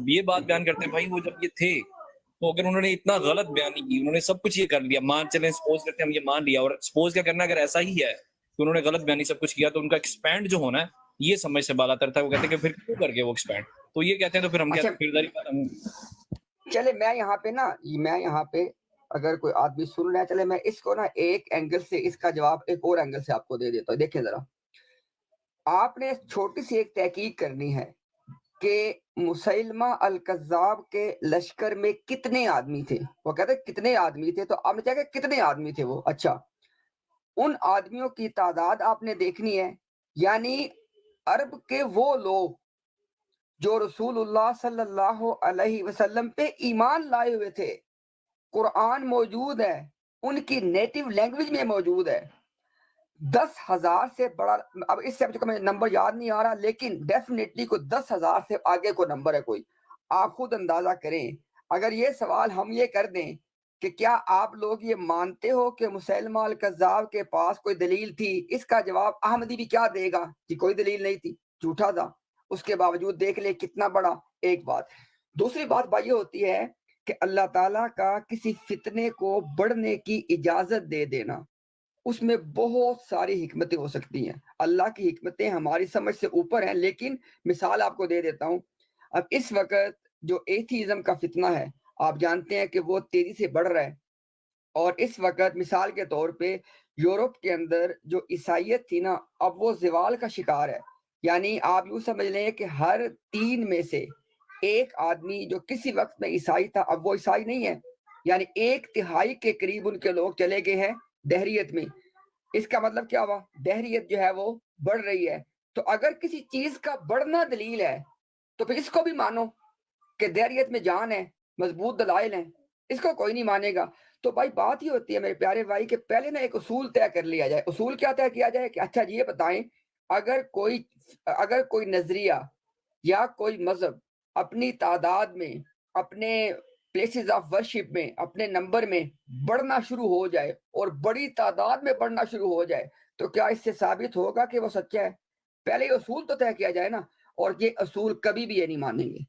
جب یہ بات بیان کرتے ہیں بھائی وہ جب یہ تھے تو اگر انہوں نے اتنا غلط بیان نہیں کی، انہوں نے سب کچھ یہ کر لیا، مان چلیں سپوز کرتے ہیں ہم یہ مان لیا، اور سپوز کیا کرنا اگر ایسا ہی ہے کہ انہوں نے غلط بیانی سب کچھ کیا تو ان کا ایکسپینڈ جو ہونا ہے یہ سمجھ سے بالا تر تھا. وہ کہتے ہیں کہ پھر کیوں کر کے وہ ایکسپینڈ، تو یہ کہتے ہیں تو پھر ہم اچھا کہتے ہیں کرداری بات ہم. چلے میں یہاں پہ اگر کوئی آدمی سن رہا ہے، چلے میں اس کو نا ایک اینگل سے اس کا جواب ایک اور اینگل سے آپ کو دے دیتا ہوں. دیکھیں ذرا، آپ نے چھوٹی سی ایک تحقیق کرنی ہے کہ مسیلمہ الکذاب کے لشکر میں کتنے آدمی تھے. وہ کہتے ہیں کتنے آدمی تھے، تو آپ نے کہا کہ کتنے آدمی تھے وہ. اچھا، ان آدمیوں کی تعداد آپ نے دیکھنی ہے، یعنی عرب کے وہ لوگ جو رسول اللہ صلی اللہ علیہ وسلم پہ ایمان لائے ہوئے تھے، قرآن موجود ہے، ان کی نیٹو لینگویج میں موجود ہے. 10,000 سے بڑا، اب اس سے مجھے نمبر یاد نہیں آ رہا، لیکن ڈیفینیٹلی کوئی 10,000 سے آگے کو نمبر ہے کوئی. آپ خود اندازہ کریں. اگر یہ سوال ہم یہ کر دیں کہ کیا آپ لوگ یہ مانتے ہو کہ مسیلمہ الکذاب کے پاس کوئی دلیل تھی، اس کا جواب احمدی بھی کیا دے گا کہ کوئی دلیل نہیں تھی، جھوٹا تھا. اس کے باوجود دیکھ لے کتنا بڑا. ایک بات. دوسری بات یہ ہوتی ہے کہ اللہ تعالیٰ کا کسی فتنے کو بڑھنے کی اجازت دے دینا، اس میں بہت ساری حکمتیں ہو سکتی ہیں. اللہ کی حکمتیں ہماری سمجھ سے اوپر ہیں، لیکن مثال آپ کو دے دیتا ہوں. اب اس وقت جو ایتھیزم کا فتنہ ہے، آپ جانتے ہیں کہ وہ تیزی سے بڑھ رہا ہے. اور اس وقت مثال کے طور پہ یورپ کے اندر جو عیسائیت تھی نا، اب وہ زوال کا شکار ہے. یعنی آپ یوں سمجھ لیں کہ ہر 3 میں سے ایک آدمی جو کسی وقت میں عیسائی تھا اب وہ عیسائی نہیں ہے. یعنی 1/3 کے قریب ان کے لوگ چلے گئے ہیں دہریت میں. اس کا مطلب کیا ہوا؟ دہریت جو ہے وہ بڑھ رہی ہے. تو اگر کسی چیز کا بڑھنا دلیل ہے تو پھر اس کو بھی مانو کہ دہریت میں جان ہے، مضبوط دلائل ہیں. اس کو کوئی نہیں مانے گا. تو بھائی بات ہی ہوتی ہے میرے پیارے بھائی کہ پہلے نا ایک اصول طے کر لیا جائے. اصول کیا طے کیا جائے کہ اچھا یہ بتائیں، اگر کوئی نظریہ یا کوئی مذہب اپنی تعداد میں، اپنے پلیسز آف ورشپ میں، اپنے نمبر میں بڑھنا شروع ہو جائے اور بڑی تعداد میں بڑھنا شروع ہو جائے، تو کیا اس سے ثابت ہوگا کہ وہ سچا ہے؟ پہلے یہ اصول تو طے کیا جائے نا. اور یہ اصول کبھی بھی یہ نہیں مانیں گے.